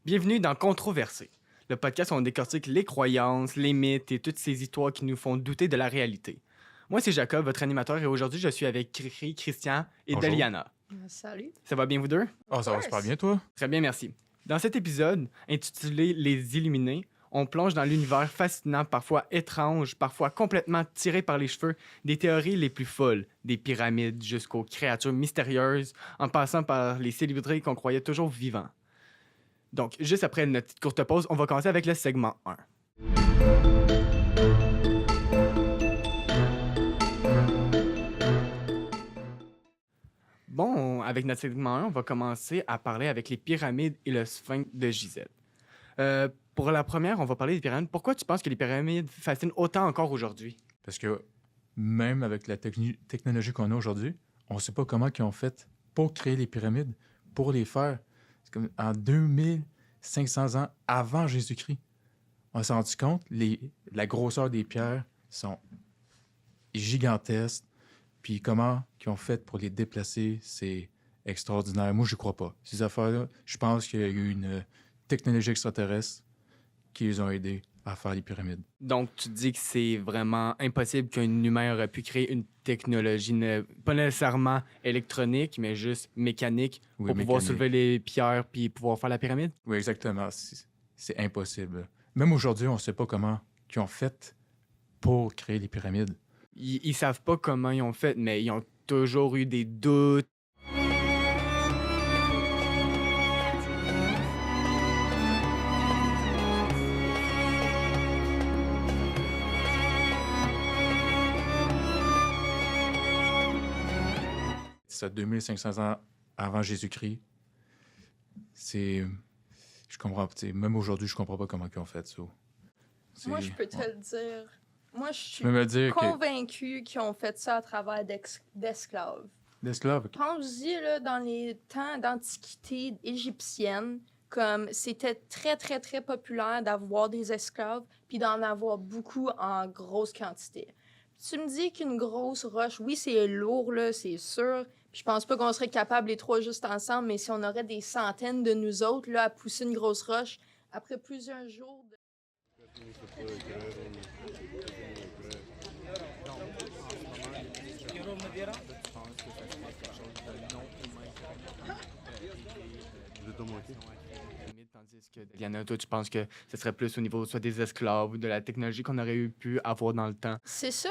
Bienvenue dans Controversé, le podcast où on décortique les croyances, les mythes et toutes ces histoires qui nous font douter de la réalité. Moi, c'est Jacob, votre animateur, et aujourd'hui, je suis avec Cricri, Christian et Bonjour. Deliana. Salut. Ça va bien, vous deux? Oh, ça va super bien, toi? Très bien, merci. Dans cet épisode, intitulé Les Illuminés, on plonge dans l'univers fascinant, parfois étrange, parfois complètement tiré par les cheveux, des théories les plus folles, des pyramides jusqu'aux créatures mystérieuses, en passant par les célébrités qu'on croyait toujours vivants. Donc, juste après notre petite courte pause, on va commencer avec le segment 1. Bon, avec notre segment 1, on va commencer à parler avec les pyramides et le sphinx de Gizeh. Pour la première, on va parler des pyramides. Pourquoi tu penses que les pyramides fascinent autant encore aujourd'hui? Parce que même avec la technologie qu'on a aujourd'hui, on ne sait pas comment ils ont fait pour créer les pyramides, pour les faire. C'est comme en 2500 ans avant Jésus-Christ. On s'est rendu compte, la grosseur des pierres sont gigantesques. Puis comment ils ont fait pour les déplacer, c'est extraordinaire. Moi, je ne crois pas. Ces affaires-là, je pense qu'il y a eu une technologie extraterrestre qui les ont aidés à faire les pyramides. Donc, tu dis que c'est vraiment impossible qu'un humain aurait pu créer une technologie, pas nécessairement électronique, mais juste mécanique, pour pouvoir soulever les pierres puis pouvoir faire la pyramide? Oui, exactement. C'est impossible. Même aujourd'hui, on ne sait pas comment ils ont fait pour créer les pyramides. Ils savent pas comment ils ont fait, mais ils ont toujours eu des doutes. Ça, 2500 ans avant Jésus-Christ, je comprends, même aujourd'hui, je comprends pas comment ils ont fait ça. Moi, je peux te le dire. Moi, je suis convaincu qu'ils ont fait ça à travers d'esclaves. D'esclaves? Okay. Pense-y, là, dans les temps d'antiquité égyptienne, comme c'était très, très, très populaire d'avoir des esclaves puis d'en avoir beaucoup en grosse quantité. Tu me dis qu'une grosse roche, oui, c'est lourd, là, c'est sûr. Puis je pense pas qu'on serait capable les trois juste ensemble, mais si on aurait des centaines de nous autres là, à pousser une grosse roche, après plusieurs jours... Tandis que, Diana, toi, tu penses que ce serait plus au niveau soit des esclaves ou de la technologie qu'on aurait pu avoir dans le temps? C'est ça.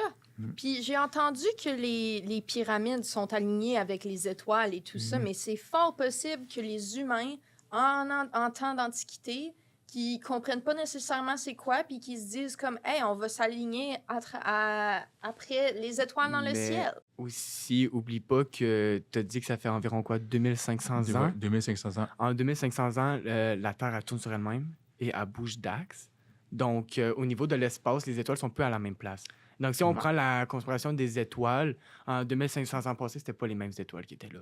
Puis j'ai entendu que les pyramides sont alignées avec les étoiles et tout ça, mais c'est fort possible que les humains, en temps d'antiquité, qui comprennent pas nécessairement c'est quoi, puis qui se disent comme « Hey, on va s'aligner après les étoiles dans le ciel. » Aussi, oublie pas que tu as dit que ça fait environ quoi, 2500 ans? 2500 ans. En 2500 ans, la Terre, elle tourne sur elle-même et elle bouge d'axe. Donc, au niveau de l'espace, les étoiles sont peu à la même place. Donc, si on prend la conspiration des étoiles, en 2500 ans passés, c'était pas les mêmes étoiles qui étaient là.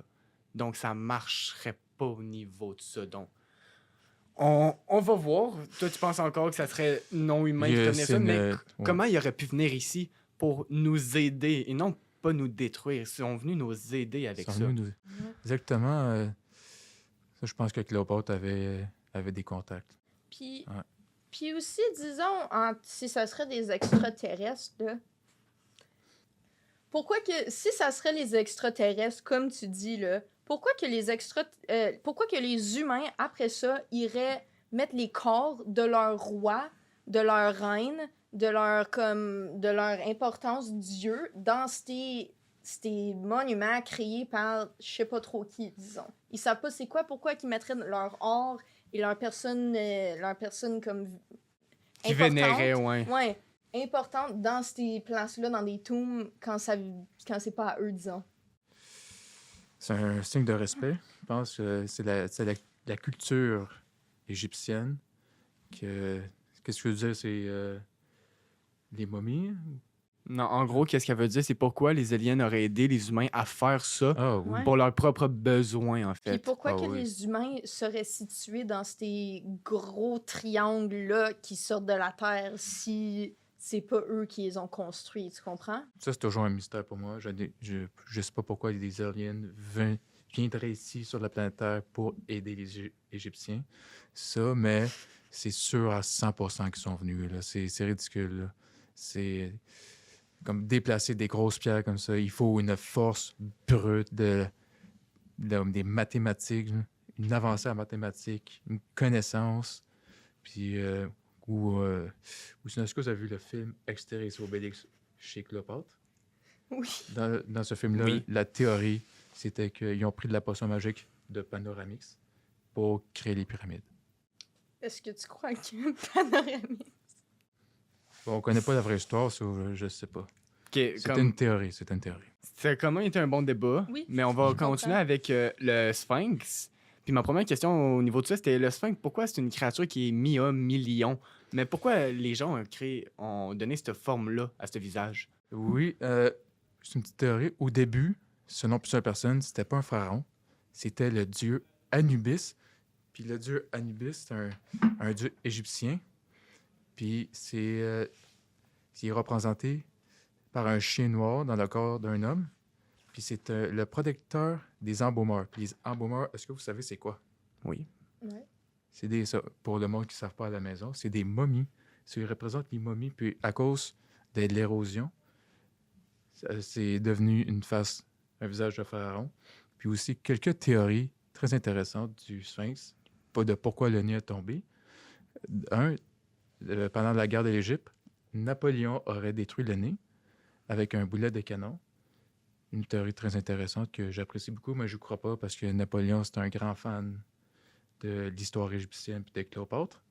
Donc, ça marcherait pas au niveau de ça. Donc, on va voir. Toi, tu penses encore que ça serait non-humain qui tenait ça, mais comment ils auraient pu venir ici pour nous aider et non pas nous détruire? Ils sont venus nous aider avec ça. Exactement. Ça, je pense que Cléopâtre avait des contacts. Puis aussi, disons, si ça serait des extraterrestres, là, pourquoi que, si ça serait les extraterrestres, comme tu dis, là, pourquoi que les humains, après ça, iraient mettre les corps de leur roi, de leur reine, de leur importance Dieu dans ces monuments créés par je sais pas trop qui, disons. Ils savent pas c'est quoi, pourquoi qu'ils mettraient leur or et leur personne comme qui vénéraient, ouais, importante dans ces places-là, dans des tombs, quand c'est pas à eux, disons. C'est un signe de respect. Je pense que c'est la culture égyptienne. Qu'est-ce que je veux dire? C'est les momies? Non, en gros, qu'est-ce qu'elle veut dire? C'est pourquoi les aliens auraient aidé les humains à faire ça pour leurs propres besoins, en fait. Puis pourquoi les humains seraient situés dans ces gros triangles-là qui sortent de la Terre si c'est pas eux qui les ont construits, tu comprends? Ça, c'est toujours un mystère pour moi. Je sais pas pourquoi des aliens viendraient ici sur la planète Terre pour aider les Égyptiens. Ça, mais c'est sûr à 100% qu'ils sont venus. Là. C'est ridicule. Là. C'est comme déplacer des grosses pierres comme ça. Il faut une force brute des mathématiques, là, une avancée en mathématiques, une connaissance. Puis, sinon, est-ce que vous avez vu le film Astérix et Obélix chez Cléopâtre? Oui. Dans ce film-là, Oui. la théorie, c'était qu'ils ont pris de la potion magique de Panoramix pour créer les pyramides. Est-ce que tu crois que panoramique? Bon, on connaît pas la vraie histoire, ça, je sais pas. Ok, C'était une théorie, c'était une théorie. Ça a quand même été un bon débat, Oui, mais on va je continuer comprends. avec le Sphinx. Puis ma première question au niveau de ça, c'était le Sphinx, pourquoi c'est une créature qui est mi-homme, mi-lion? Mais pourquoi les gens ont donné cette forme-là à ce visage? Oui, c'est une petite théorie. Au début, selon plusieurs personnes, c'était pas un pharaon, c'était le dieu Anubis. Puis le dieu Anubis, c'est un dieu égyptien. Puis c'est représenté par un chien noir dans le corps d'un homme. Puis c'est le protecteur des embaumeurs. Puis les embaumeurs, est-ce que vous savez c'est quoi? Oui. Ouais. Pour le monde qui ne savent pas à la maison, c'est des momies. Ça représente les momies. Puis à cause de l'érosion, c'est devenu un visage de pharaon. Puis aussi quelques théories très intéressantes du Sphinx. Pas de pourquoi le nid est tombé. Pendant la guerre de l'Égypte, Napoléon aurait détruit le nez avec un boulet de canon. Une théorie très intéressante que j'apprécie beaucoup, mais je ne crois pas parce que Napoléon, c'est un grand fan de l'histoire égyptienne et de Cléopâtre.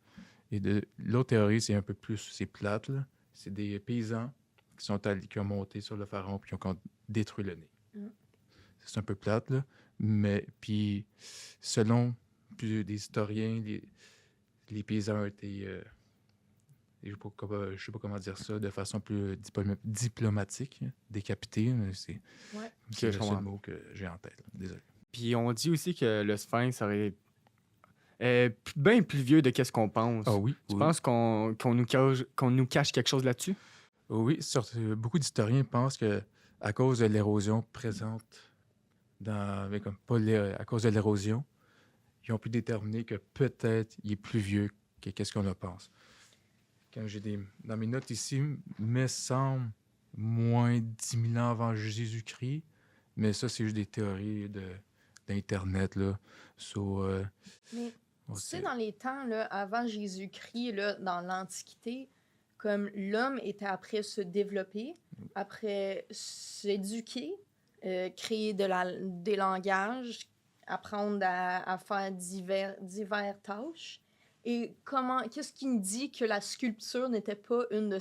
Et l'autre théorie, c'est un peu plus, c'est plate, là. C'est des paysans qui ont monté sur le pharaon et qui ont détruit le nez. Mm. C'est un peu plate, là. Mais puis, selon des historiens, les paysans ont été, je ne sais pas comment dire ça, de façon plus diplomatique, décapités. C'est Ouais. c'est Ok, je le seul comprends. mot que j'ai en tête. Là. Désolé. Puis on dit aussi que le Sphinx est bien plus vieux de qu'est-ce qu'on pense. Ah oui, Tu oui. penses qu'on nous cache quelque chose là-dessus? Oui, beaucoup d'historiens pensent que à cause de l'érosion présente à cause de l'érosion, ils ont pu déterminer que peut-être il est plus vieux que qu'est-ce qu'on le pense. Quand dans mes notes ici, me semble moins 10 000 ans avant Jésus-Christ, mais ça, c'est juste des théories d'Internet, là. Mais On tu sais, sait- dans les temps, là, avant Jésus-Christ, là, dans l'Antiquité, comme l'homme était après se développer, après s'éduquer, créer des langages, apprendre à faire divers tâches. Et qu'est-ce qui me dit que la sculpture n'était pas un de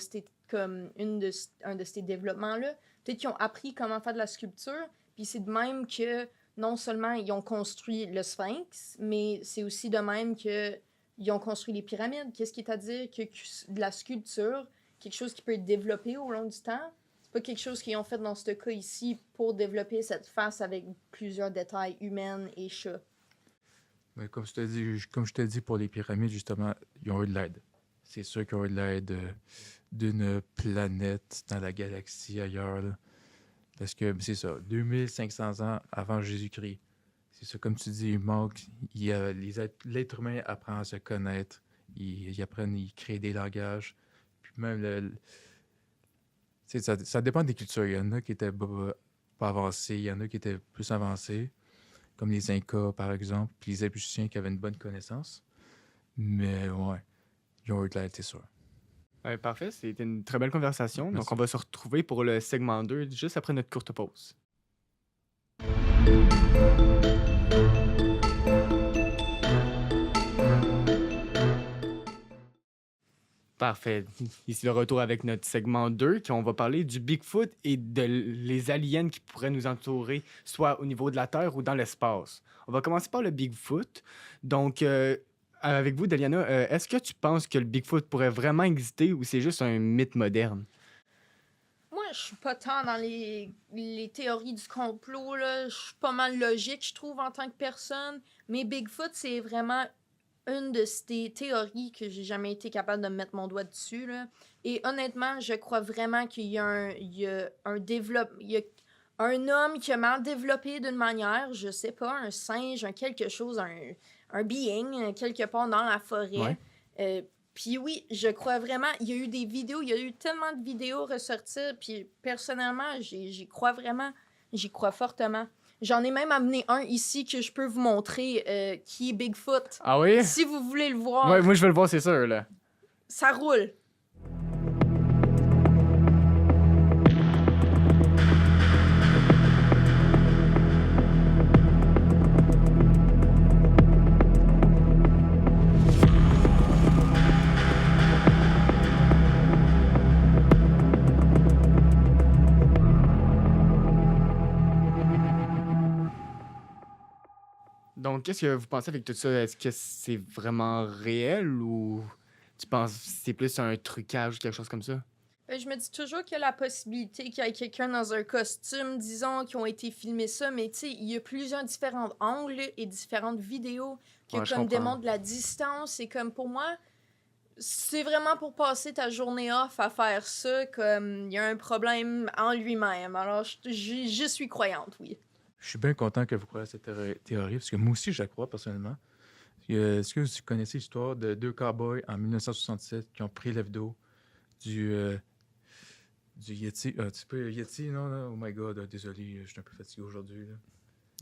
ces développements-là? Peut-être qu'ils ont appris comment faire de la sculpture, puis c'est de même que non seulement ils ont construit le Sphinx, mais c'est aussi de même que ils ont construit les pyramides. Qu'est-ce qui est à dire que de la sculpture, quelque chose qui peut être développé au long du temps, c'est pas quelque chose qu'ils ont fait dans ce cas ici pour développer cette face avec plusieurs détails humains et chats. Mais comme je te dis pour les pyramides, justement, ils ont eu de l'aide. C'est sûr qu'ils ont eu de l'aide d'une planète dans la galaxie ailleurs. Là. Parce que c'est ça, 2500 ans avant Jésus-Christ. C'est ça, comme tu dis, l'être humain apprend à se connaître. Ils apprennent, ils créent des langages. Puis même, ça dépend des cultures. Il y en a qui étaient pas avancés, il y en a qui étaient plus avancés, comme les Incas, par exemple, puis les Égyptiens qui avaient une bonne connaissance. Mais ouais, ils ont eu de l'aide, c'est sûr. Ouais, parfait, c'était une très belle conversation. Merci. Donc on va se retrouver pour le segment 2 juste après notre courte pause. Parfait. Ici le retour avec notre segment 2, on va parler du Bigfoot et les aliens qui pourraient nous entourer, soit au niveau de la Terre ou dans l'espace. On va commencer par le Bigfoot. Donc, avec vous, Deliana, est-ce que tu penses que le Bigfoot pourrait vraiment exister ou c'est juste un mythe moderne? Moi, je suis pas tant dans les théories du complot, là. Je suis pas mal logique, je trouve, en tant que personne. Mais Bigfoot, c'est vraiment une de ces théories que j'ai jamais été capable de mettre mon doigt dessus, là. Et honnêtement, je crois vraiment qu'il y a un développement. Il y a un homme qui a mal développé d'une manière, je sais pas, un singe, un quelque chose, un being, quelque part dans la forêt. Puis oui, je crois vraiment, il y a eu des vidéos, il y a eu tellement de vidéos ressortir, puis personnellement, j'y crois vraiment, j'y crois fortement. J'en ai même amené un ici que je peux vous montrer, qui est Bigfoot. Ah oui? Si vous voulez le voir, Ouais, moi, je veux le voir, c'est sûr, là. ça roule. Donc, qu'est-ce que vous pensez avec tout ça? Est-ce que c'est vraiment réel ou tu penses que c'est plus un trucage ou quelque chose comme ça? Je me dis toujours qu'il y a la possibilité qu'il y ait quelqu'un dans un costume, disons, qui ont été filmés ça, mais tu sais, il y a plusieurs différents angles et différentes vidéos qui Ouais, je comme comprends. démontrent la distance. Et comme pour moi, c'est vraiment pour passer ta journée off à faire ça, comme il y a un problème en lui-même. Alors, je suis croyante, oui. Je suis bien content que vous croyez à cette théorie, parce que moi aussi, je la crois personnellement. Est-ce que vous connaissez l'histoire de 2 cowboys en 1967 qui ont pris la vidéo du Yeti? Tu peux Yeti, non, non? Oh my God, désolé, je suis un peu fatigué aujourd'hui. Là.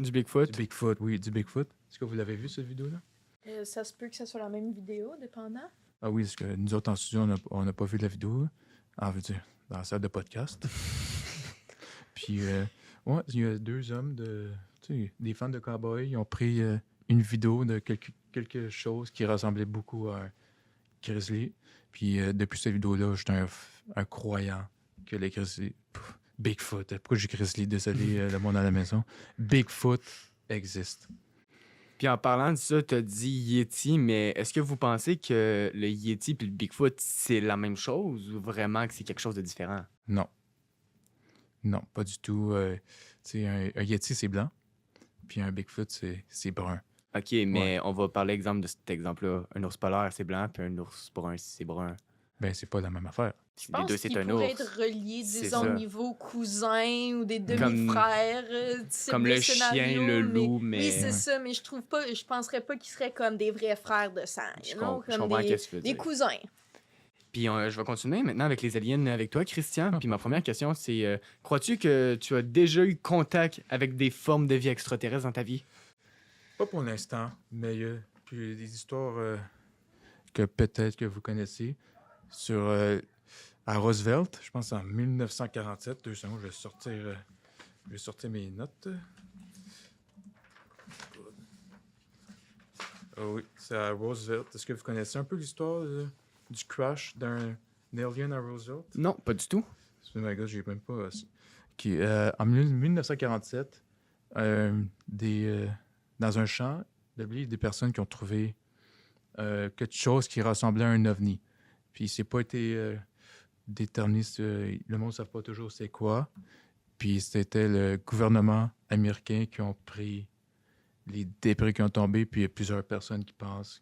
Du Bigfoot? Du Bigfoot, oui, du Bigfoot. Est-ce que vous l'avez vu, cette vidéo-là? Ça se peut que ça soit la même vidéo, dépendant. Ah oui, parce que nous autres en studio, on n'a pas vu la vidéo. Ah, veut dire, dans la salle de podcast. Puis, ouais, il y a 2 hommes, des fans de cowboys, ils ont pris une vidéo de quelque chose qui ressemblait beaucoup à un grizzly. Puis, depuis cette vidéo-là, j'étais un croyant que les grizzlies... Bigfoot, pourquoi j'ai grizzly? Désolé, le monde à la maison. Bigfoot existe. Puis en parlant de ça, t'as dit Yeti, mais est-ce que vous pensez que le Yeti et le Bigfoot, c'est la même chose ou vraiment que c'est quelque chose de différent? Non. Non, pas du tout. Un Yeti, c'est blanc. Puis un Bigfoot, c'est brun. OK, mais on va parler exemple de cet exemple-là. Un ours polaire, c'est blanc, puis un ours brun, c'est brun. Ben, c'est pas la même affaire. Je Les pense deux, c'est qu'ils un pourraient ours. être reliés, C'est disons, ça. au niveau cousin ou des demi-frères. Comme des le chien, scénarios, le loup, mais... Oui, c'est Ouais. ça, mais je penserais pas qu'ils seraient comme des vrais frères de sang. Je Non, je comme comprends des, qu'est-ce que tu veux des dire. cousins. Puis je vais continuer maintenant avec les aliens avec toi, Christian. Puis ma première question, c'est crois-tu que tu as déjà eu contact avec des formes de vie extraterrestres dans ta vie? Pas pour l'instant, mais il y a des histoires que peut-être que vous connaissez sur à Roosevelt, je pense en 1947. 2 secondes, je vais sortir mes notes. Ah oui, c'est à Roosevelt. Est-ce que vous connaissez un peu l'histoire du crash d'un alien à Roosevelt? Non, pas du tout. Oh my God, j'ai même pas... en 1947, dans un champ de blé, des personnes qui ont trouvé quelque chose qui ressemblait à un ovni. Puis c'est pas été déterminé, le monde ne savait pas toujours c'est quoi. Puis c'était le gouvernement américain qui ont pris les débris qui ont tombé, puis il y a plusieurs personnes qui pensent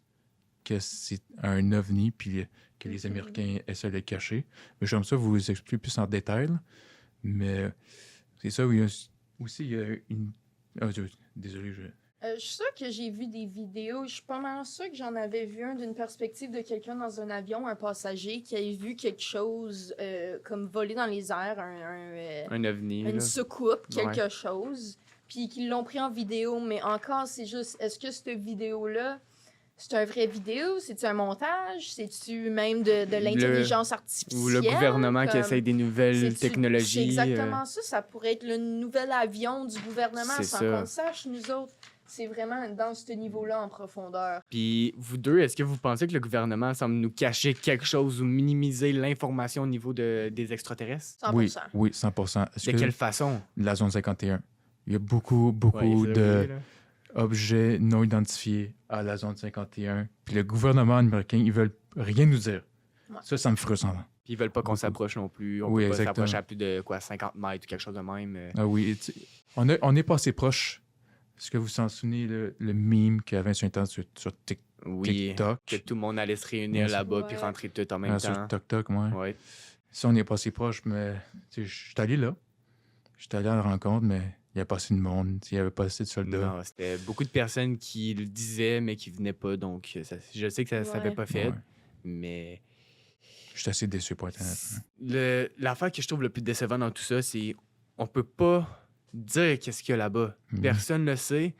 que c'est un ovni, puis que les Américains essaient de le cacher. Mais j'aime ça vous expliquer plus en détail. Là. Mais c'est ça, oui. Aussi, il y a une... Ah, désolé, Je suis sûre que j'ai vu des vidéos. Je suis pas mal sûre que j'en avais vu un d'une perspective de quelqu'un dans un avion, un passager, qui avait vu quelque chose comme voler dans les airs, Un ovni, une là. soucoupe, quelque chose, puis qu'ils l'ont pris en vidéo. Mais encore, c'est juste, est-ce que cette vidéo-là, c'est un vrai vidéo? C'est-tu un montage? C'est-tu même de l'intelligence artificielle? Ou le gouvernement qui comme- essaye des nouvelles C'est technologies. exactement ça. Ça pourrait être le nouvel avion du gouvernement C'est sans ça. qu'on le sache, nous autres. C'est vraiment dans ce niveau-là en profondeur. Puis vous deux, est-ce que vous pensez que le gouvernement semble nous cacher quelque chose ou minimiser l'information au niveau des extraterrestres? 100%. Oui, 100%. Est-ce De que quelle façon? la zone 51, il y a beaucoup Ouais, de oui, là. objets non identifiés à la zone 51. Puis le gouvernement américain, ils veulent rien nous dire. Ouais. Ça me frustre. Puis ils veulent pas qu'on Beaucoup. s'approche non plus. On Oui, peut pas exactement. s'approcher à plus de 50 mètres ou quelque chose de même. Ah oui, on n'est pas assez proche. Est-ce que vous vous en souvenez, le meme qu'il y avait sur Internet, sur Oui, TikTok. que tout le monde allait se réunir Ouais, là-bas puis Ouais. rentrer tout en même Sur temps. TikTok, moi. Ouais. Si on n'est pas si proche, mais je suis allé là. Je suis allé à la rencontre, mais il n'y a pas assez de monde. Il n'y avait pas assez de soldats. Non, c'était beaucoup de personnes qui le disaient, mais qui venaient pas. Donc, je sais que ça s'avait Ouais. pas fait, Ouais. mais Je suis assez déçu pour Internet. l'affaire que je trouve le plus décevant dans tout ça, c'est on peut pas dire qu'est-ce qu'il y a là-bas. Mhm. Personne le sait.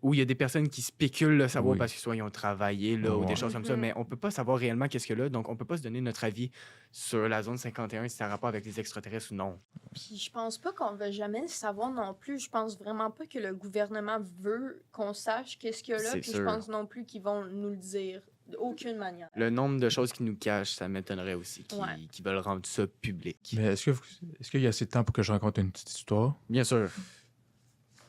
Ou il y a des personnes qui spéculent le savoir Oui. parce qu'ils soit ils ont travaillé là, ou Ouais. des choses comme ça, Mhm. mais on peut pas savoir réellement qu'est-ce qu'il y a là, donc on peut pas se donner notre avis sur la zone 51 si ça a rapport avec les extraterrestres ou non. Puis je pense pas qu'on va jamais le savoir non plus. Je pense vraiment pas que le gouvernement veut qu'on sache qu'est-ce qu'il y a là. C'est Puis je sûr. pense non plus qu'ils vont nous le dire d'aucune manière. Le nombre de choses qu'ils nous cachent, ça m'étonnerait aussi Ouais. qu'ils veulent rendre ça public. Mais est-ce qu'il y a assez de temps pour que je raconte une petite histoire? Bien sûr.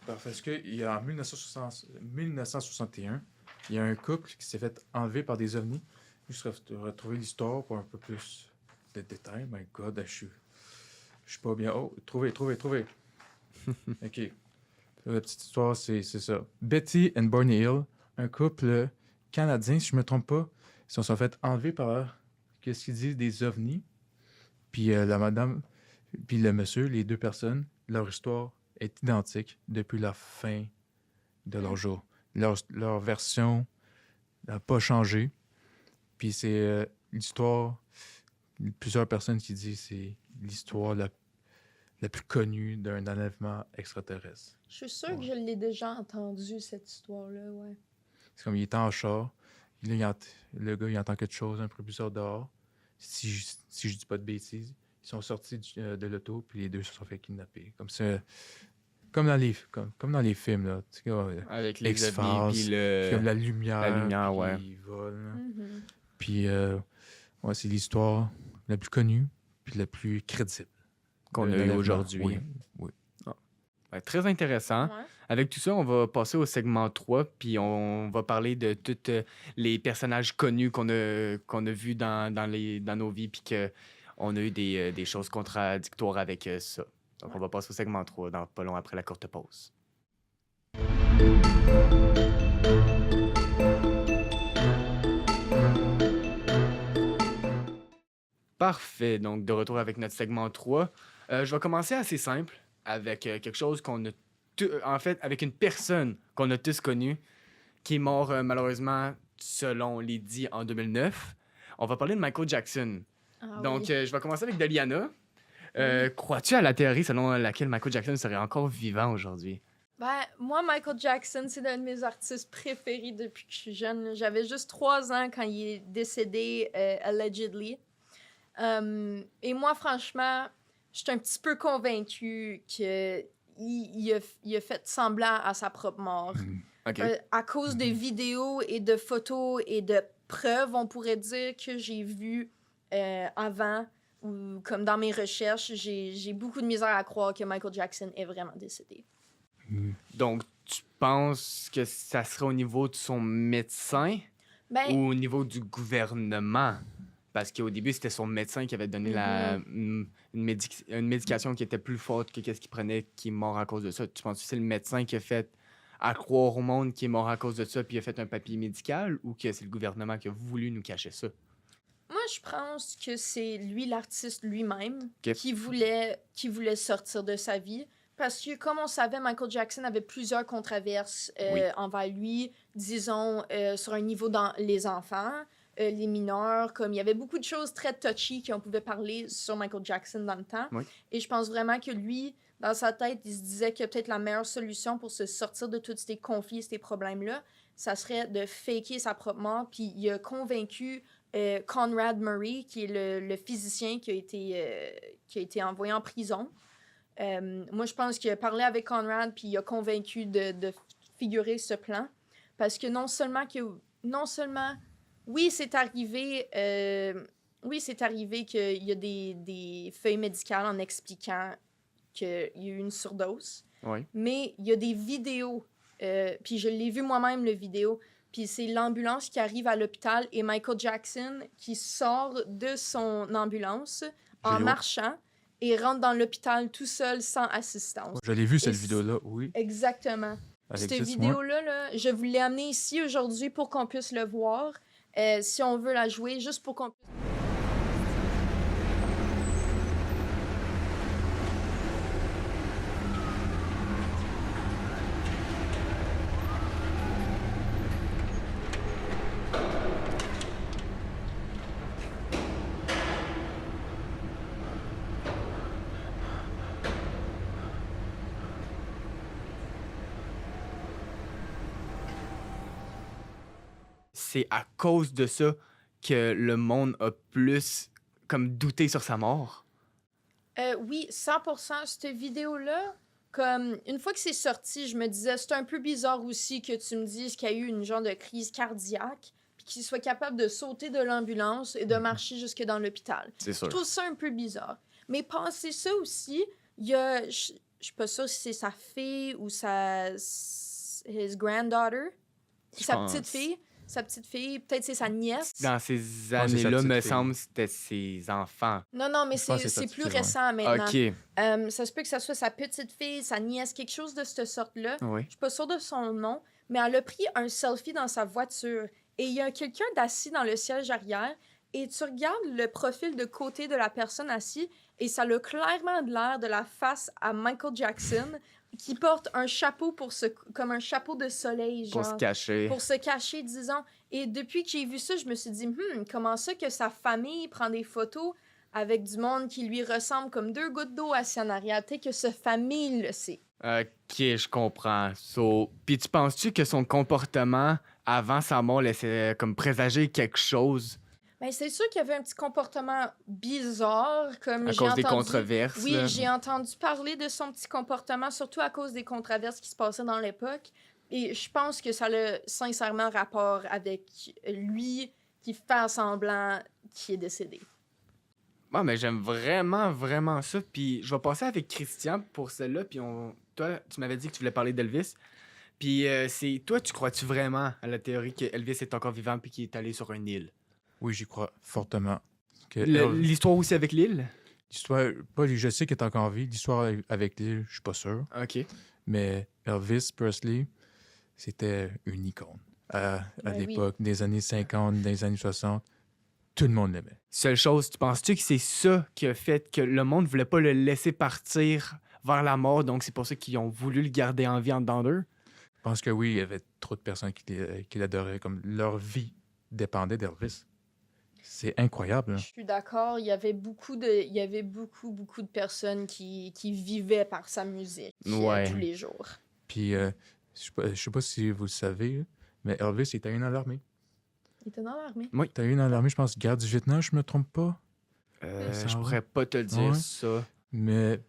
Parce qu'il y a en 1961, il y a un couple qui s'est fait enlever par des ovnis. Juste retrouver l'histoire pour un peu plus de détails. My God, je suis pas bien. Oh, trouvé. OK. La petite histoire, c'est ça. Betty and Barney Hill, un couple canadien, si je me trompe pas, ils se sont fait enlever par, qu'est-ce qu'ils disent, des ovnis. Puis la madame, puis le monsieur, les deux personnes, leur histoire est identique depuis la fin de leur jour. Leur version n'a pas changé. Puis c'est l'histoire, plusieurs personnes qui disent c'est l'histoire la plus connue d'un enlèvement extraterrestre. Je suis sûre que je l'ai déjà entendu, cette histoire-là, ouais. C'est comme il était en char, là, le gars il entend quelque chose un peu bizarre dehors. Si je dis pas de bêtises, ils sont sortis de l'auto, puis les deux se sont fait kidnapper. Comme ça, comme dans les films, là. Tu sais, Avec les X-Files, ovnis, puis puis comme la lumière, lumière, puis ouais. ils volent. Là. Mhm. Puis, ouais, c'est l'histoire la plus connue, puis la plus crédible. qu'on a eu L'enlèvement. aujourd'hui. Oui, oui. Ouais, très intéressant. Ouais. Avec tout ça, on va passer au segment 3, puis on va parler de tous les personnages connus qu'on a vus dans nos vies, puis qu'on a eu des choses contradictoires avec ça. Donc, on va passer au segment 3 dans pas long après la courte pause. Parfait. Donc, de retour avec notre segment 3. Je vais commencer assez simple avec quelque chose qu'on a... En fait, avec une personne qu'on a tous connue, qui est mort malheureusement, selon les dits, en 2009. On va parler de Michael Jackson. Ah Donc, oui. je vais commencer avec Daliana. Crois-tu à la théorie selon laquelle Michael Jackson serait encore vivant aujourd'hui? Ben, moi, Michael Jackson, c'est l'un de mes artistes préférés depuis que je suis jeune. là. J'avais juste 3 ans quand il est décédé, allegedly. Et moi, franchement, je suis un petit peu convaincue qu'il il a fait semblant à sa propre mort. OK. À cause de vidéos et de photos et de preuves, on pourrait dire que j'ai vu avant, ou comme dans mes recherches, j'ai beaucoup de misère à croire que Michael Jackson est vraiment décédé. Donc, tu penses que ça serait au niveau de son médecin Ben, ou au niveau du gouvernement? Parce qu'au début, c'était son médecin qui avait donné une médication qui était plus forte que ce qu'il prenait, qui est mort à cause de ça. Tu penses que c'est le médecin qui a fait à croire au monde qui est mort à cause de ça, puis il a fait un papier médical, ou que c'est le gouvernement qui a voulu nous cacher ça? moi, je pense que c'est lui, l'artiste lui-même, Ok. qui voulait sortir de sa vie. Parce que, comme on savait, Michael Jackson avait plusieurs controverses Oui. envers lui, disons, sur un niveau dans les enfants, les mineurs, comme il y avait beaucoup de choses très touchy qu'on pouvait parler sur Michael Jackson dans le temps. Oui. Et je pense vraiment que lui, dans sa tête, il se disait que peut-être la meilleure solution pour se sortir de tous ces conflits, ces problèmes-là, ça serait de faker sa propre mort. Puis il a convaincu Conrad Murray, qui est le physicien qui a été envoyé en prison. Moi, je pense qu'il a parlé avec Conrad, puis il a convaincu de figurer ce plan. Parce que non seulement, oui, c'est arrivé qu'il y a des feuilles médicales en expliquant qu'il y a eu une surdose. Oui. Mais il y a des vidéos, puis je l'ai vu moi-même, le vidéo, puis c'est l'ambulance qui arrive à l'hôpital et Michael Jackson qui sort de son ambulance en J'ai- marchant et rentre dans l'hôpital tout seul, sans assistance. Je l'ai vu, cette Et vidéo-là, oui. Exactement. Cette Alexis, vidéo-là, là, je vous l'ai amenée ici aujourd'hui pour qu'on puisse le voir. Si on veut la jouer, juste pour qu'on puisse... C'est à cause de ça que le monde a plus comme douté sur sa mort. Oui, 100%. Cette vidéo-là, comme une fois que c'est sorti, je me disais, c'est un peu bizarre aussi que tu me dises qu'il y a eu une genre de crise cardiaque, puis qu'il soit capable de sauter de l'ambulance et de marcher jusque dans l'hôpital. C'est Je sûr. trouve ça un peu bizarre. Mais penser ça aussi, il y a, je suis pas sûre si c'est sa fille ou his granddaughter, Je sa pense. petite fille. Sa petite fille, peut-être c'est sa nièce. Dans ces c'est sa années-là, petite me fille. semble, c'était ses enfants. Non, mais Je pense que c'est c'est sa plus petite fille, récent maintenant. OK. Ça se peut que ça soit sa petite fille, sa nièce, quelque chose de cette sorte-là. Oui. Je suis pas sûre de son nom, mais elle a pris un selfie dans sa voiture. Et il y a quelqu'un d'assis dans le siège arrière. Et tu regardes le profil de côté de la personne assise et ça a clairement de l'air de la face à Michael Jackson qui porte un chapeau comme un chapeau de soleil, Pour genre. se cacher. Pour se cacher, disons. Et depuis que j'ai vu ça, je me suis dit, comment ça que sa famille prend des photos avec du monde qui lui ressemble comme deux gouttes d'eau assis en arrière? Peut-être que sa famille le sait. OK, je comprends. Puis tu penses-tu que son comportement avant sa mort laissait comme présager quelque chose Ben, c'est sûr qu'il y avait un petit comportement bizarre, comme à j'ai cause des entendu. controverses? Oui, là? j'ai entendu parler de son petit comportement, surtout à cause des controverses qui se passaient dans l'époque. Et je pense que ça a sincèrement rapport avec lui qui fait semblant qu'il est décédé. Ouais, mais j'aime vraiment, vraiment ça. Puis je vais passer avec Christian pour celle-là. Puis toi, tu m'avais dit que tu voulais parler d'Elvis. Puis toi, tu crois-tu vraiment à la théorie que Elvis est encore vivant puis qu'il est allé sur une île? Oui, j'y crois fortement. Que L'histoire aussi avec l'île? L'histoire, je sais qu'il est encore en vie. L'histoire avec lui, je suis pas sûr. OK. Mais Elvis Presley, c'était une icône. À Ben oui. l'époque, des années 50, des années 60, tout le monde l'aimait. Seule chose, tu penses-tu que c'est ça qui a fait que le monde voulait pas le laisser partir vers la mort, donc c'est pour ça qu'ils ont voulu le garder en vie en dedans d'eux? Je pense que oui, il y avait trop de personnes qui l'adoraient, comme leur vie dépendait d'Elvis. C'est incroyable. Hein? Je suis d'accord, il y avait beaucoup de personnes qui vivaient par sa musique Ouais. tous les jours. Puis, je sais pas si vous le savez, mais Elvis était dans l'armée. Il était dans l'armée. Oui, tu as eu dans l'armée, je pense, guerre du Vietnam, je me trompe pas. Ça Je va. pourrais pas te le dire, Ouais. ça. Mais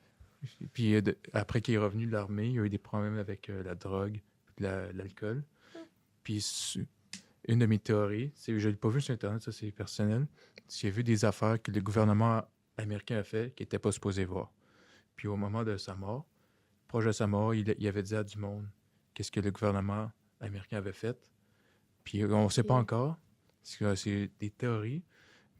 puis après qu'il est revenu de l'armée, il y a eu des problèmes avec la drogue, l'alcool. Puis une de mes théories, je l'ai pas vu sur Internet, ça c'est personnel, j'ai vu des affaires que le gouvernement américain a fait qu'il n'était pas supposé voir. Puis au moment de sa mort, proche de sa mort, il avait dit à du monde qu'est-ce que le gouvernement américain avait fait. Puis on ne sait pas encore, parce que c'est des théories,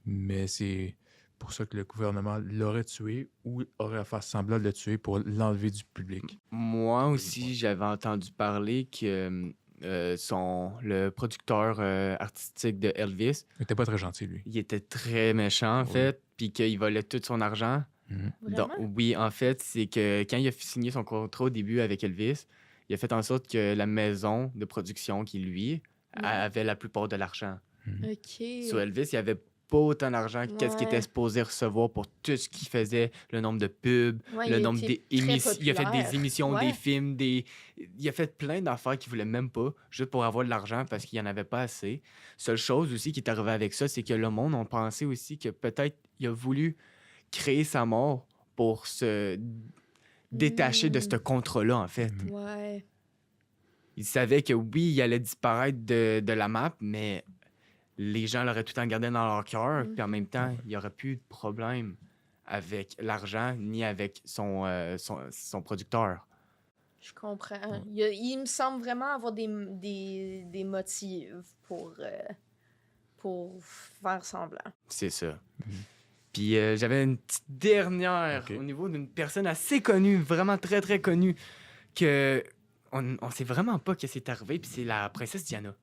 mais c'est pour ça que le gouvernement l'aurait tué ou aurait fait semblant de le tuer pour l'enlever du public. Moi aussi, j'avais entendu parler que le producteur artistique de Elvis, Il n'était pas très gentil, lui. il était très méchant, en Oui. fait, puis qu'il volait tout son argent. Mhm. Vraiment? Oui, en fait, c'est que quand il a signé son contrat au début avec Elvis, il a fait en sorte que la maison de production qui, lui, avait la plupart de l'argent. OK. Sur Elvis, il avait pas autant d'argent qu'est-ce qu'il Ouais. était supposé recevoir pour tout ce qu'il faisait, le nombre de pubs, Ouais, le il nombre était d'émissions. très Il a fait populaire. des émissions, Ouais. des films, il a fait plein d'affaires qu'il voulait même pas, juste pour avoir de l'argent parce qu'il en avait pas assez. Seule chose aussi qui est arrivée avec ça, c'est que le monde a pensé aussi que peut-être il a voulu créer sa mort pour se détacher de ce contrat-là, en fait. Ouais. Il savait que oui, il allait disparaître de la map, mais les gens l'auraient tout le temps gardé dans leur cœur. Puis en même temps, il n'y aurait plus de problème avec l'argent ni avec son producteur. Je comprends. Il me semble vraiment avoir des motifs pour faire semblant. C'est ça. Puis j'avais une petite dernière Ok. au niveau d'une personne assez connue, vraiment très, très connue, que on sait vraiment pas qu'est-ce qui est arrivé, puis c'est la princesse Diana.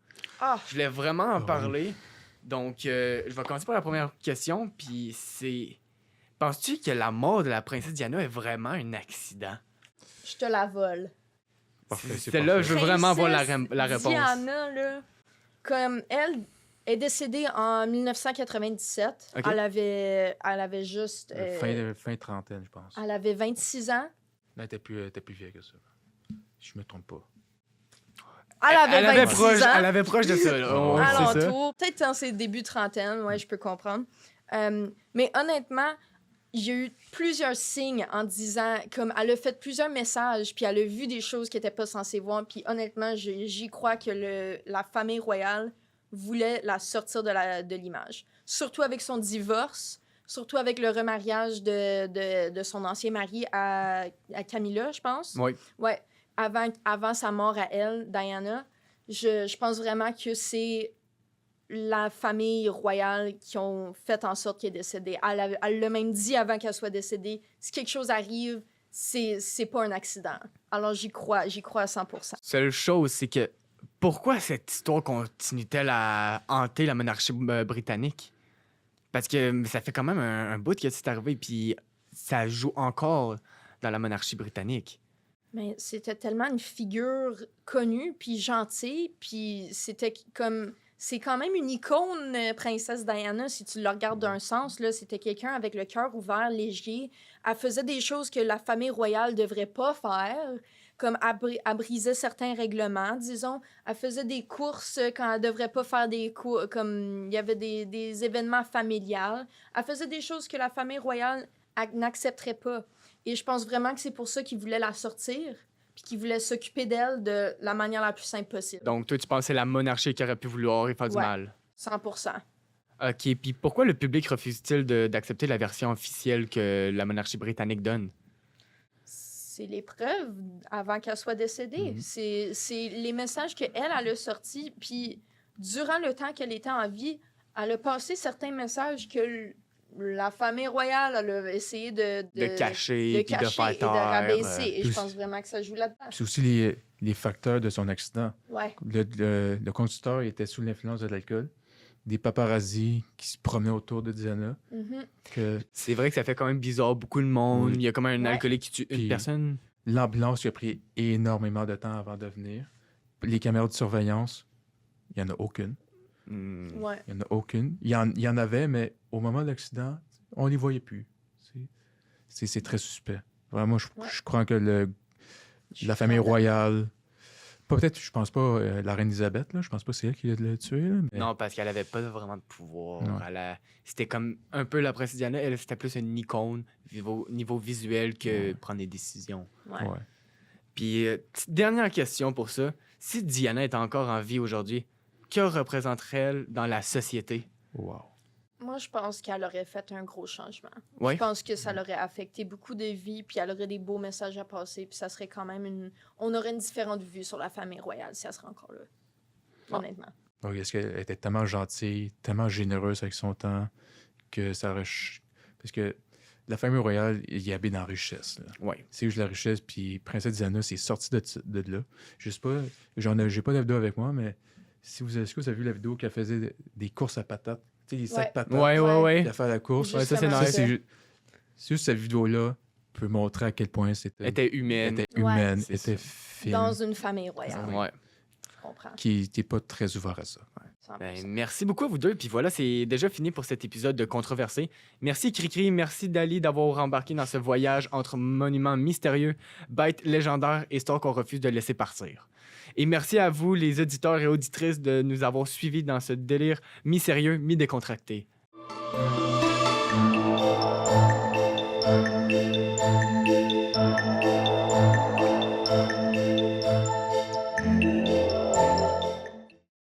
Ah, Je voulais vraiment en oui. parler. Donc, je vais commencer par la première question, puis c'est... Penses-tu que la mort de la princesse Diana est vraiment un accident? je te la vole. Parfait, c'est Celle-là, parfait. je veux vraiment avoir Princesse la réponse. Diana, là, comme elle est décédée en 1997. Ok. Elle avait juste... Fin trentaine, je pense. elle avait 26 ans. Elle était plus vieille que ça. Si je me trompe pas. Elle avait 26 ans. Elle avait proche de ça, là. On sait ça. Alentour, peut-être dans ses débuts de trentaine, ouais, je peux comprendre. Mais honnêtement, il y a eu plusieurs signes en disant, comme elle a fait plusieurs messages, puis elle a vu des choses qu'elle n'était pas censée voir, puis honnêtement, j'y crois que la famille royale voulait la sortir de l'image. Surtout avec son divorce, surtout avec le remariage de son ancien mari à Camilla, je pense. Oui. Ouais, avant sa mort à elle, Diana, je pense vraiment que c'est la famille royale qui ont fait en sorte qu'elle est décédée. Elle l'a même dit avant qu'elle soit décédée. Si quelque chose arrive, c'est pas un accident. Alors j'y crois à 100%. Seule chose, c'est que pourquoi cette histoire continue-t-elle à hanter la monarchie britannique? Parce que ça fait quand même un bout que c'est arrivé, puis ça joue encore dans la monarchie britannique. Mais c'était tellement une figure connue, puis gentille, puis c'était comme... C'est quand même une icône, princesse Diana, si tu le regardes d'un sens. Là, c'était quelqu'un avec le cœur ouvert, léger. Elle faisait des choses que la famille royale devrait pas faire, comme elle brisait certains règlements, disons. Elle faisait des courses quand elle devrait pas faire des courses, comme il y avait des événements familiaux. Elle faisait des choses que la famille royale n'accepterait pas. Et je pense vraiment que c'est pour ça qu'ils voulaient la sortir, puis qu'ils voulaient s'occuper d'elle de la manière la plus simple possible. Donc, toi, tu penses que c'est la monarchie qui aurait pu vouloir y faire du Ouais. mal? 100%. OK, puis pourquoi le public refuse-t-il d'accepter la version officielle que la monarchie britannique donne? C'est les preuves avant qu'elle soit décédée. C'est les messages qu'elle a sortis, puis durant le temps qu'elle était en vie, elle a passé certains messages que la famille royale elle a essayé de cacher, puis de faire et de taire. rabaisser. Et je plus- pense vraiment que ça joue là-dedans. C'est aussi les facteurs de son accident. Ouais. Le conducteur était sous l'influence de l'alcool. Des paparazzis qui se promenaient autour de Diana. Mhm. Que C'est vrai que ça fait quand même bizarre. Beaucoup de monde. Oui. Il y a comme un Ouais. alcoolique qui tue une Puis- personne. l'ambulance qui a pris énormément de temps avant de venir. Les caméras de surveillance, il n'y en a aucune. Ouais. Il n'y en a aucune. Il y en avait, mais au moment de l'accident, on ne les voyait plus. C'est très suspect. Vraiment, Ouais. je crois que la famille royale... Peut-être, je pense pas, la reine Elisabeth, là, je pense pas que c'est elle qui l'a tué. Là, mais- Non, parce qu'elle avait pas vraiment de pouvoir. Non. C'était comme un peu la princesse Diana. Elle, c'était plus une icône niveau visuel que prendre des décisions. Ouais. Ouais. Puis, petite dernière question pour ça. Si Diana est encore en vie aujourd'hui, que représenterait-elle dans la société? Wow. Moi, je pense qu'elle aurait fait un gros changement. Oui. Je pense que ça l'aurait affecté beaucoup de vies, puis elle aurait des beaux messages à passer, puis ça serait quand même on aurait une différente vue sur la famille royale si elle serait encore là. Ah. Honnêtement. Donc, est-ce qu'elle était tellement gentille, tellement généreuse avec son temps, que ça aurait... Parce que la famille royale, il y habite dans la richesse. Là. Oui. C'est juste la richesse, puis Princesse Diana s'est sortie de là. Je sais pas, j'ai pas la vidéo avec moi, mais est-ce que vous avez vu la vidéo qu'elle faisait des courses à patates? Tu sais, les sacs Ouais. patates, Ouais, Ouais. ouais. puis elle fait la course. Ouais, ça, c'est Justement, nice. Ça, c'est juste cette vidéo-là peut montrer à quel point Elle c'était était humaine. humaine, c'est était ça. fine, Dans une famille royale. Ouais. Je comprends. qui n'était pas très ouvert à ça. 100%. Ben, merci beaucoup à vous deux. Puis voilà, c'est déjà fini pour cet épisode de Controversé. Merci Cricri, merci Dali d'avoir embarqué dans ce voyage entre monuments mystérieux, bêtes légendaires et histoires qu'on refuse de laisser partir. Et merci à vous, les auditeurs et auditrices, de nous avoir suivis dans ce délire mi-sérieux, mi-décontracté.